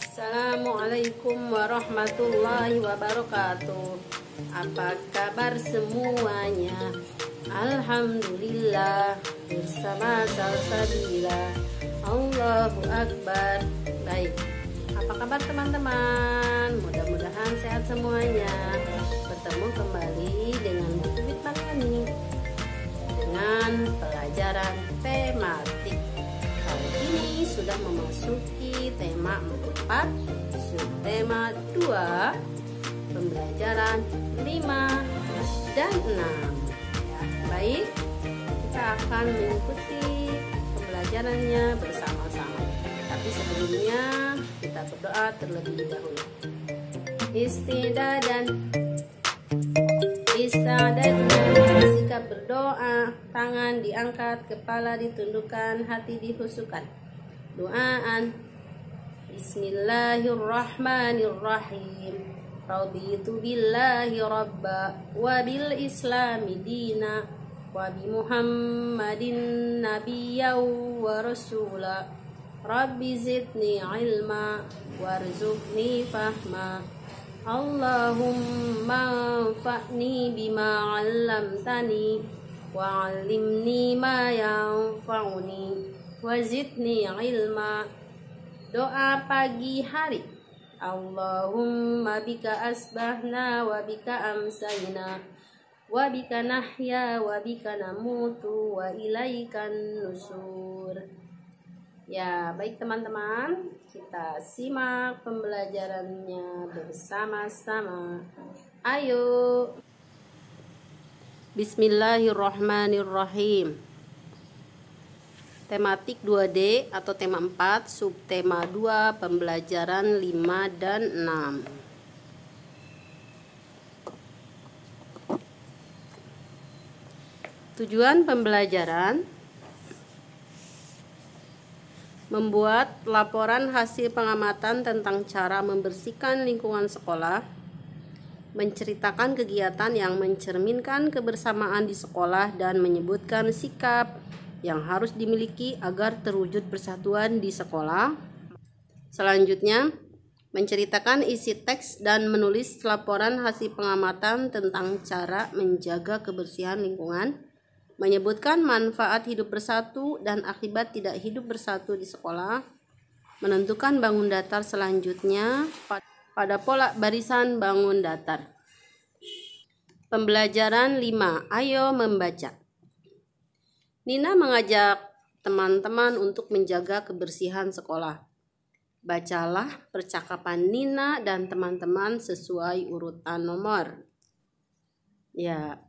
Assalamualaikum warahmatullahi wabarakatuh. Apa kabar semuanya? Alhamdulillah, bersama Salsabila. Allahu Akbar. Baik, apa kabar teman-teman? Mudah-mudahan sehat semuanya. Bertemu kembali dengan Bu Tubit Bakani dengan pelajaran tematik. Kali ini sudah memasuki tema 4, subtema 2, pembelajaran 5 dan 6. Ya, baik, kita akan mengikuti pembelajarannya bersama-sama. Tapi sebelumnya kita berdoa terlebih dahulu. Istidadan, sikap berdoa, tangan diangkat, kepala ditundukkan, hati dihusukan. Doaan. Bismillahirrahmanirrahim. Raditu billahi rabba wa bil islami dina wa bi muhammadin nabiyya wa rasula. Rabbi zidni ilma warzuqni fahma. Allahumma anfa'ni bima 'allamtani wa 'allimni ma yanfa'uni wa zidni ilma. Doa pagi hari. Allahumma bika asbahna wa bika amsayna wa bika nahya wa bika namutu wa ilaikan nusur. Ya, baik teman-teman, kita simak pembelajarannya bersama-sama. Ayo. Bismillahirrahmanirrahim. Tematik 2D atau tema 4, subtema 2, pembelajaran 5 dan 6. Tujuan pembelajaran: membuat laporan hasil pengamatan tentang cara membersihkan lingkungan sekolah, menceritakan kegiatan yang mencerminkan kebersamaan di sekolah dan menyebutkan sikap yang harus dimiliki agar terwujud persatuan di sekolah. Selanjutnya, menceritakan isi teks dan menulis laporan hasil pengamatan tentang cara menjaga kebersihan lingkungan, menyebutkan manfaat hidup bersatu dan akibat tidak hidup bersatu di sekolah, menentukan bangun datar selanjutnya pada pola barisan bangun datar. Pembelajaran 5, ayo membaca. Nina mengajak teman-teman untuk menjaga kebersihan sekolah. Bacalah percakapan Nina dan teman-teman sesuai urutan nomor. Ya,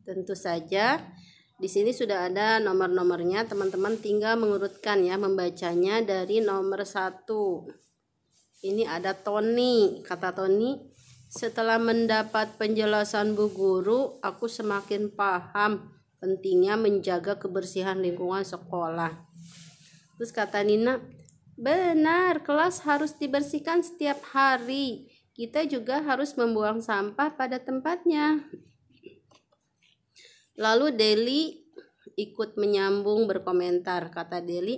tentu saja di sini sudah ada nomor-nomornya. Teman-teman tinggal mengurutkan ya, membacanya dari nomor 1. Ini ada Tony. Kata Tony, setelah mendapat penjelasan Bu Guru, aku semakin paham pentingnya menjaga kebersihan lingkungan sekolah. Terus kata Nina, benar, kelas harus dibersihkan setiap hari. Kita juga harus membuang sampah pada tempatnya. Lalu Deli ikut menyambung berkomentar. Kata Deli,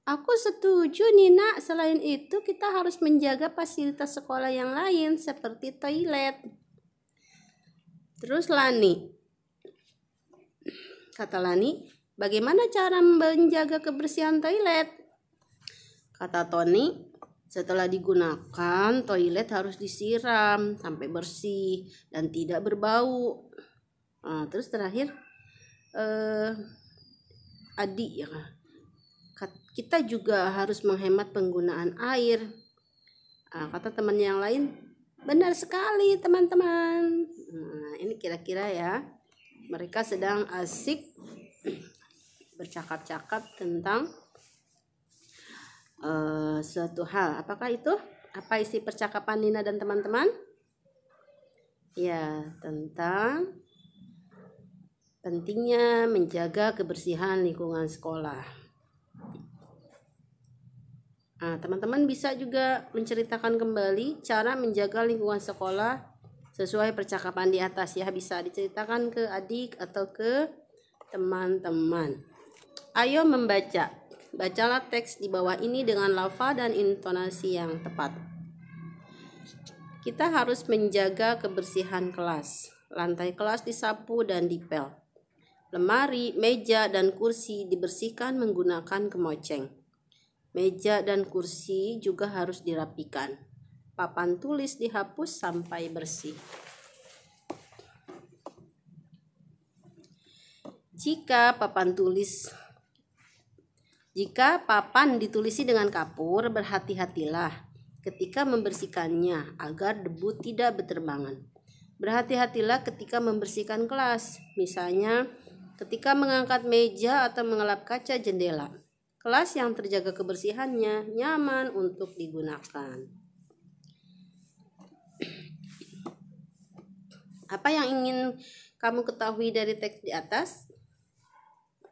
aku setuju Nina, selain itu kita harus menjaga fasilitas sekolah yang lain seperti toilet. Terus Lani, kata Lani, bagaimana cara menjaga kebersihan toilet? Kata Tony, setelah digunakan toilet harus disiram sampai bersih dan tidak berbau. Terus terakhir Adi, ya, kita juga harus menghemat penggunaan air. Kata teman yang lain, benar sekali teman-teman. Ini kira-kira ya, mereka sedang asik bercakap-cakap tentang suatu hal. Apakah itu? Apa isi percakapan Nina dan teman-teman? Ya, tentang pentingnya menjaga kebersihan lingkungan sekolah. Teman-teman bisa juga menceritakan kembali cara menjaga lingkungan sekolah sesuai percakapan di atas ya. Bisa diceritakan ke adik atau ke teman-teman. Ayo membaca. Bacalah teks di bawah ini dengan lafaz dan intonasi yang tepat. Kita harus menjaga kebersihan kelas. Lantai kelas disapu dan dipel. Lemari, meja, dan kursi dibersihkan menggunakan kemoceng. Meja dan kursi juga harus dirapikan. Papan tulis dihapus sampai bersih. Jika papan ditulisi dengan kapur, berhati-hatilah ketika membersihkannya agar debu tidak berterbangan. Berhati-hatilah ketika membersihkan kelas, misalnya ketika mengangkat meja atau mengelap kaca jendela. Kelas yang terjaga kebersihannya nyaman untuk digunakan. Apa yang ingin kamu ketahui dari teks di atas?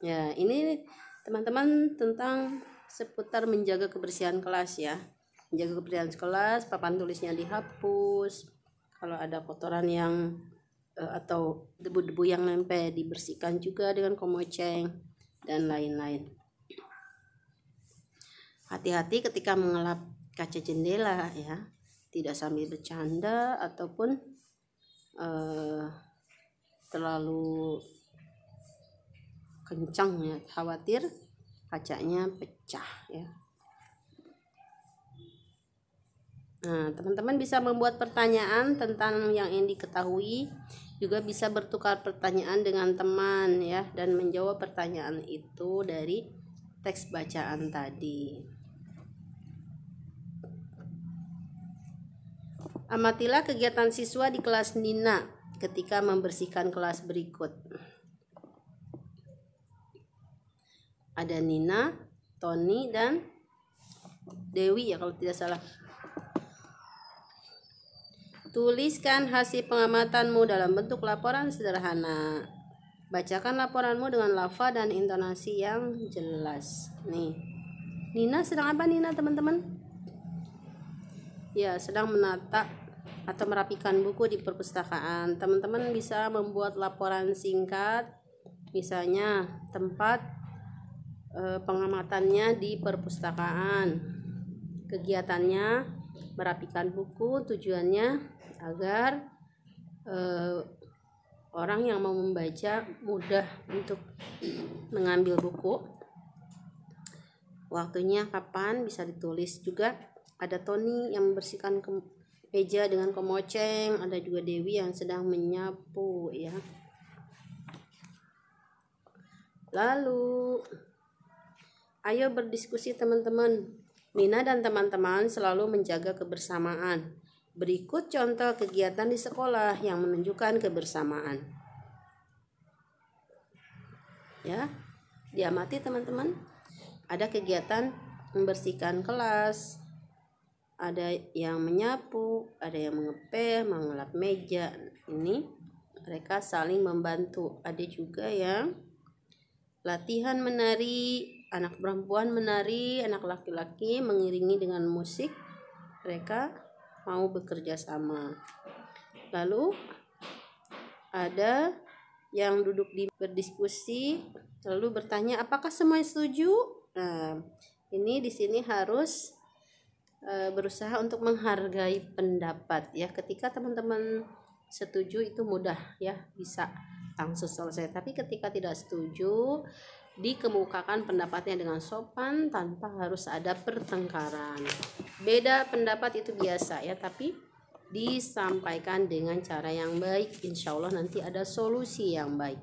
Ya, ini teman-teman tentang seputar menjaga kebersihan kelas ya. Menjaga kebersihan kelas, papan tulisnya dihapus. Kalau ada kotoran yang atau debu-debu yang nempel dibersihkan juga dengan kemoceng dan lain-lain. Hati-hati ketika mengelap kaca jendela ya. Tidak sambil bercanda ataupun terlalu kencang ya, khawatir kacanya pecah ya. Nah, teman-teman bisa membuat pertanyaan tentang yang ingin diketahui, juga bisa bertukar pertanyaan dengan teman ya, dan menjawab pertanyaan itu dari teks bacaan tadi. Amatilah kegiatan siswa di kelas Nina ketika membersihkan kelas berikut. Ada Nina, Tony, dan Dewi ya kalau tidak salah. Tuliskan hasil pengamatanmu dalam bentuk laporan sederhana. Bacakan laporanmu dengan lafaz dan intonasi yang jelas. Nih, Nina sedang apa Nina teman-teman? Ya, sedang menata atau merapikan buku di perpustakaan. Teman-teman bisa membuat laporan singkat, misalnya tempat pengamatannya di perpustakaan. Kegiatannya merapikan buku, tujuannya agar orang yang mau membaca mudah untuk mengambil buku. Waktunya kapan bisa ditulis juga. Ada Tony yang membersihkan meja dengan kemoceng, ada juga Dewi yang sedang menyapu ya. Lalu ayo berdiskusi teman-teman. Nina dan teman-teman selalu menjaga kebersamaan. Berikut contoh kegiatan di sekolah yang menunjukkan kebersamaan. Ya, diamati teman-teman. Ada kegiatan membersihkan kelas, ada yang menyapu, ada yang mengepel, mengelap meja. Ini mereka saling membantu. Ada juga yang latihan menari, anak perempuan menari, anak laki-laki mengiringi dengan musik. Mereka mau bekerja sama. Lalu ada yang duduk berdiskusi lalu bertanya apakah semua setuju. Nah, ini di sini harus berusaha untuk menghargai pendapat ya. Ketika teman-teman setuju itu mudah ya, bisa langsung selesai. Tapi ketika tidak setuju, dikemukakan pendapatnya dengan sopan tanpa harus ada pertengkaran. Beda pendapat itu biasa ya, tapi disampaikan dengan cara yang baik. Insya Allah nanti ada solusi yang baik.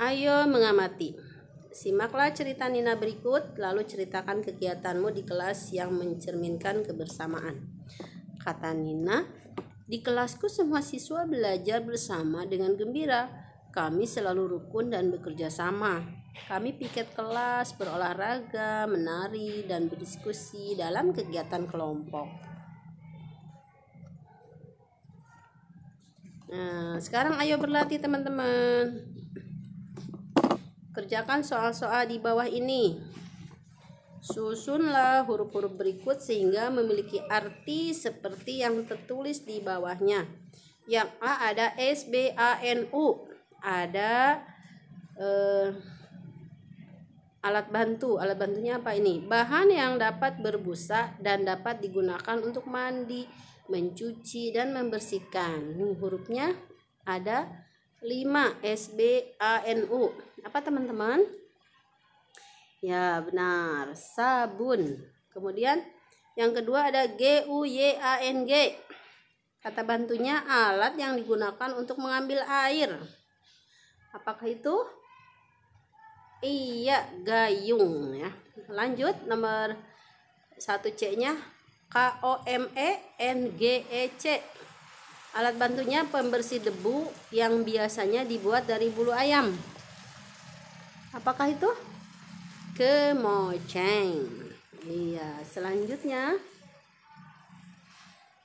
Ayo mengamati. Simaklah cerita Nina berikut, lalu ceritakan kegiatanmu di kelas yang mencerminkan kebersamaan. Kata Nina, di kelasku semua siswa belajar bersama dengan gembira. Kami selalu rukun dan bekerja sama. Kami piket kelas, berolahraga, menari, dan berdiskusi dalam kegiatan kelompok. Nah, sekarang ayo berlatih teman-teman. Kerjakan soal-soal di bawah ini. Susunlah huruf-huruf berikut sehingga memiliki arti seperti yang tertulis di bawahnya. Yang A ada S, B, A, N, U. Ada eh, alat bantu. Alat bantunya apa ini? Bahan yang dapat berbusa dan dapat digunakan untuk mandi, mencuci, dan membersihkan. Nih, hurufnya ada 5, SBANU. Apa teman-teman? Ya, benar, sabun. Kemudian yang kedua ada GUYANG. Kata bantunya alat yang digunakan untuk mengambil air. Apakah itu? Iya, gayung ya. Lanjut nomor 1C-nya KOMENGEC. Alat bantunya pembersih debu yang biasanya dibuat dari bulu ayam. Apakah itu? Kemoceng. Iya, selanjutnya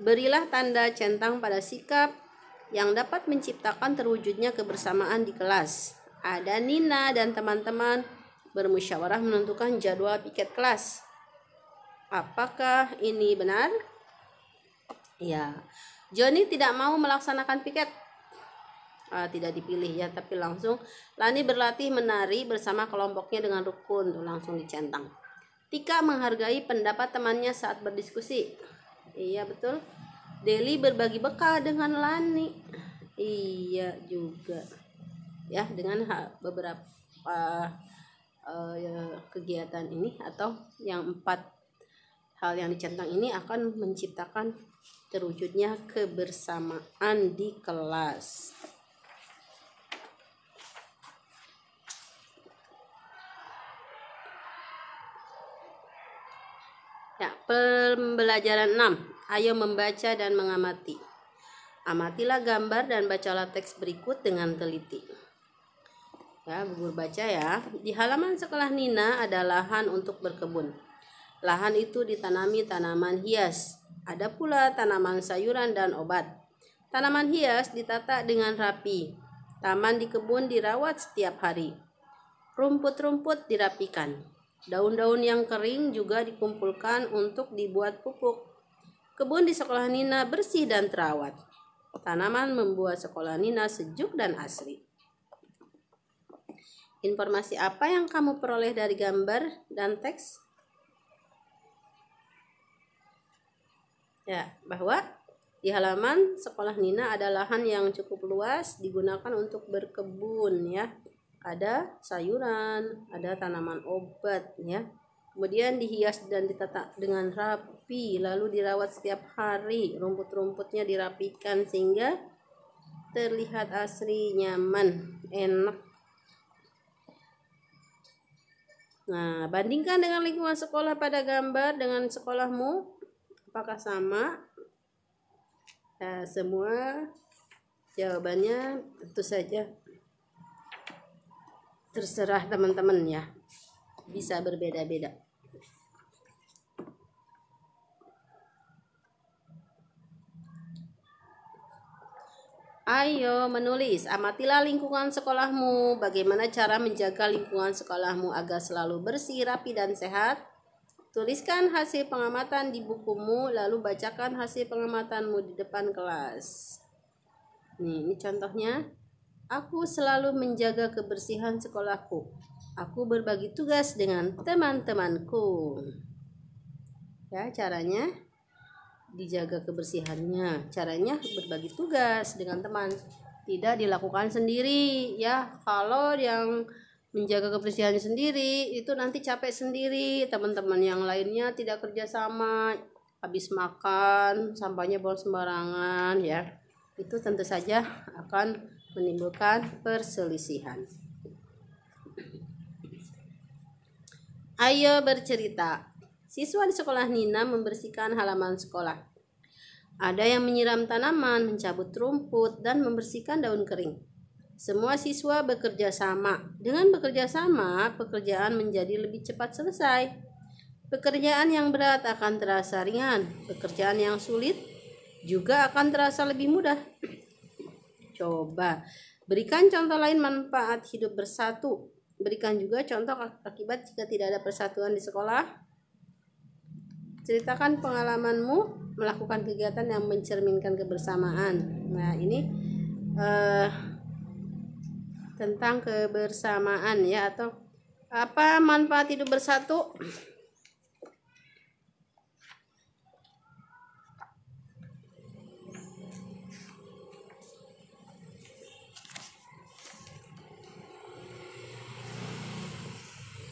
berilah tanda centang pada sikap yang dapat menciptakan terwujudnya kebersamaan di kelas. Ada Nina dan teman-teman bermusyawarah menentukan jadwal piket kelas. Apakah ini benar? Ya, Joni tidak mau melaksanakan piket. Tidak dipilih ya, tapi langsung Lani berlatih menari bersama kelompoknya dengan rukun, tuh langsung dicentang. Tika menghargai pendapat temannya saat berdiskusi. Iya betul. Deli berbagi bekal dengan Lani. Iya juga. Ya, dengan beberapa kegiatan ini atau yang 4 hal yang dicentang ini akan menciptakan terwujudnya kebersamaan di kelas. Ya, pembelajaran 6. Ayo membaca dan mengamati. Amatilah gambar dan bacalah teks berikut dengan teliti. Ya, guru baca ya. Di halaman sekolah Nina ada lahan untuk berkebun. Lahan itu ditanami tanaman hias. Ada pula tanaman sayuran dan obat. Tanaman hias ditata dengan rapi. Taman di kebun dirawat setiap hari. Rumput-rumput dirapikan. Daun-daun yang kering juga dikumpulkan untuk dibuat pupuk. Kebun di sekolah Nina bersih dan terawat. Tanaman membuat sekolah Nina sejuk dan asri. Informasi apa yang kamu peroleh dari gambar dan teks? Ya, bahwa di halaman sekolah Nina ada lahan yang cukup luas digunakan untuk berkebun ya. Ada sayuran, ada tanaman obat ya. Kemudian dihias dan ditata dengan rapi, lalu dirawat setiap hari. Rumput-rumputnya dirapikan sehingga terlihat asri, nyaman, enak. Nah, bandingkan dengan lingkungan sekolah pada gambar dengan sekolahmu. Apakah sama? Nah, semua jawabannya tentu saja terserah teman-teman ya. Bisa berbeda-beda. Ayo menulis. Amatilah lingkungan sekolahmu. Bagaimana cara menjaga lingkungan sekolahmu agar selalu bersih, rapi, dan sehat? Tuliskan hasil pengamatan di bukumu, lalu bacakan hasil pengamatanmu di depan kelas. Ini contohnya. Aku selalu menjaga kebersihan sekolahku. Aku berbagi tugas dengan teman-temanku. Ya, caranya dijaga kebersihannya. Caranya berbagi tugas dengan teman. Tidak dilakukan sendiri ya. Kalau yang menjaga kebersihan sendiri itu nanti capek sendiri, teman-teman yang lainnya tidak kerjasama, habis makan sampahnya buang sembarangan ya, itu tentu saja akan menimbulkan perselisihan. Ayo bercerita. Siswa di sekolah Nina membersihkan halaman sekolah. Ada yang menyiram tanaman, mencabut rumput, dan membersihkan daun kering. Semua siswa bekerja sama. Dengan bekerja sama, pekerjaan menjadi lebih cepat selesai. Pekerjaan yang berat akan terasa ringan. Pekerjaan yang sulit juga akan terasa lebih mudah. Coba berikan contoh lain manfaat hidup bersatu. Berikan juga contoh akibat jika tidak ada persatuan di sekolah. Ceritakan pengalamanmu melakukan kegiatan yang mencerminkan kebersamaan. Nah, ini tentang kebersamaan ya, atau apa manfaat hidup bersatu?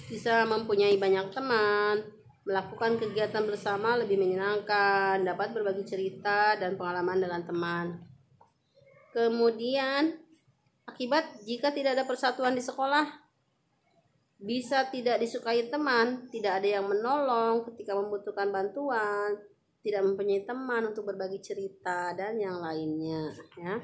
Bisa mempunyai banyak teman, melakukan kegiatan bersama lebih menyenangkan, dapat berbagi cerita dan pengalaman dengan teman. Kemudian, akibat jika tidak ada persatuan di sekolah, bisa tidak disukai teman, tidak ada yang menolong ketika membutuhkan bantuan, tidak mempunyai teman untuk berbagi cerita dan yang lainnya ya.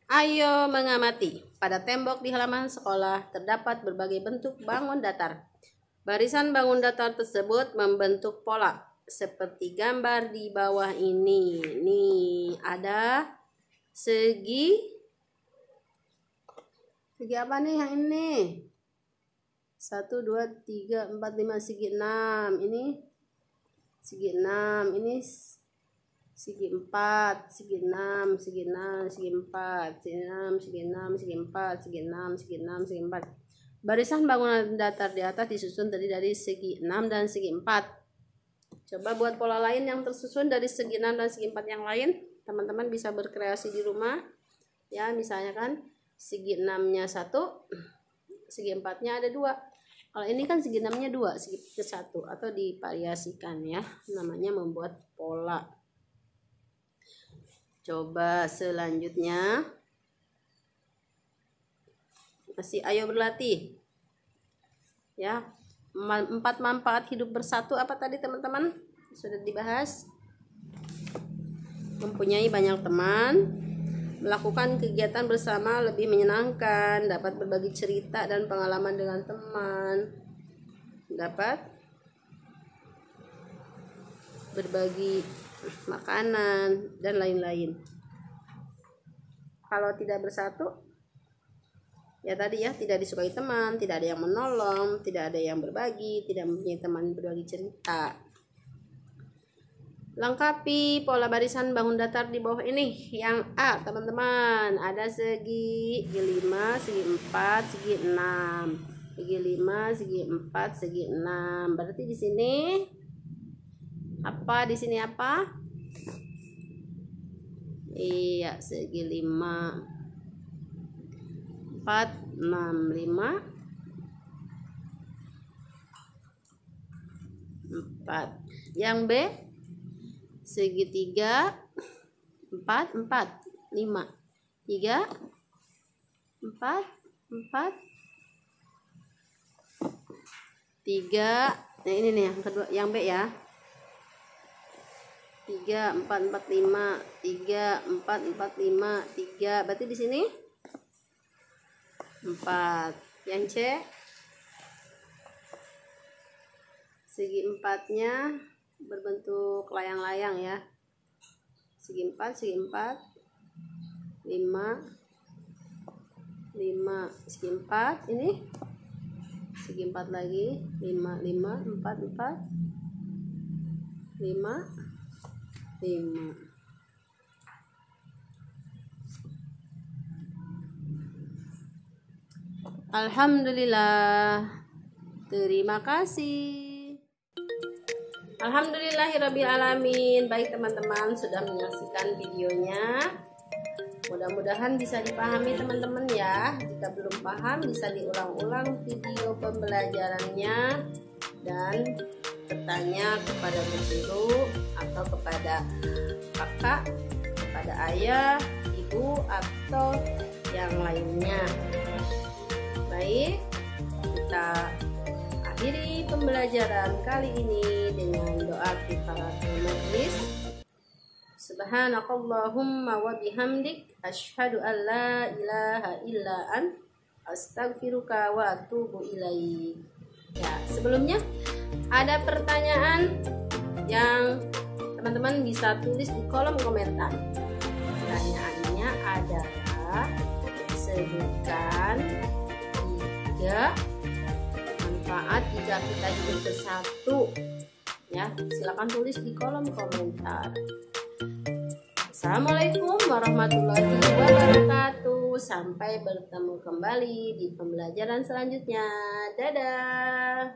Ayo mengamati. Pada tembok di halaman sekolah terdapat berbagai bentuk bangun datar. Barisan bangun datar tersebut membentuk pola seperti gambar di bawah ini. Nih, ada segi apa nih yang ini? 1 2 3 4 5 segi 6. Ini segi 6. Ini segi 4, segi 6, segi 6, segi 4, segi 6, segi 6, segi 4, segi 6, segi 6, segi 4. Barisan bangunan datar di atas disusun terdiri dari segi 6 dan segi 4. Coba buat pola lain yang tersusun dari segi 6 dan segi 4 yang lain. Teman-teman bisa berkreasi di rumah. Ya, misalnya kan segi 6-nya 1, segi 4-nya ada 2. Kalau ini kan segi 6-nya 2, segi ke 1, atau divariasikan ya. Namanya membuat pola. Coba selanjutnya, masih ayo berlatih ya. 4 manfaat hidup bersatu apa tadi teman-teman? Sudah dibahas. Mempunyai banyak teman, melakukan kegiatan bersama lebih menyenangkan, dapat berbagi cerita dan pengalaman dengan teman, dapat berbagi makanan dan lain-lain. Kalau tidak bersatu ya tadi ya, tidak disukai teman, tidak ada yang menolong, tidak ada yang berbagi, tidak mempunyai teman berbagi cerita. Lengkapi pola barisan bangun datar di bawah ini. Yang A teman-teman, ada segi 5, segi 4, segi 6. Segi 5, segi 4, segi 6. Berarti di sini apa? Di sini apa? Iya, segi 5, 4, 6, 5, 4. Yang B, segi 3, 4, 4, 5. 3, 4, 4, 3. Nah ini nih yang kedua, yang B ya. 3, 4, 4, 5, 3, 4, 4, 5, 3. Berarti di sini 4. Yang C, segi 4-nya berbentuk layang-layang ya. Segi 4, segi 4, 5, 5, segi 4, ini segi 4 lagi, 5, 5, 4, 4, 5, 5. Alhamdulillah. Terima kasih. Alhamdulillahirabbil alamin. Baik teman-teman, sudah menyaksikan videonya. Mudah-mudahan bisa dipahami teman-teman ya. Jika belum paham bisa diulang-ulang video pembelajarannya dan bertanya kepada guru atau kepada kakak, kepada ayah, ibu atau yang lainnya. Baik, kita akhiri pembelajaran kali ini dengan doa kifaratul majlis. Subhanakallahumma wa bihamdik asyhadu an la ilaha illa ant astaghfiruka wa atubu ilaik. Ya, sebelumnya ada pertanyaan yang teman-teman bisa tulis di kolom komentar. Pertanyaannya adalah sebutkan 3 manfaat jika kita hidup bersatu Ya, silakan tulis di kolom komentar. Assalamualaikum warahmatullahi wabarakatuh. Sampai bertemu kembali di pembelajaran selanjutnya. Dadah.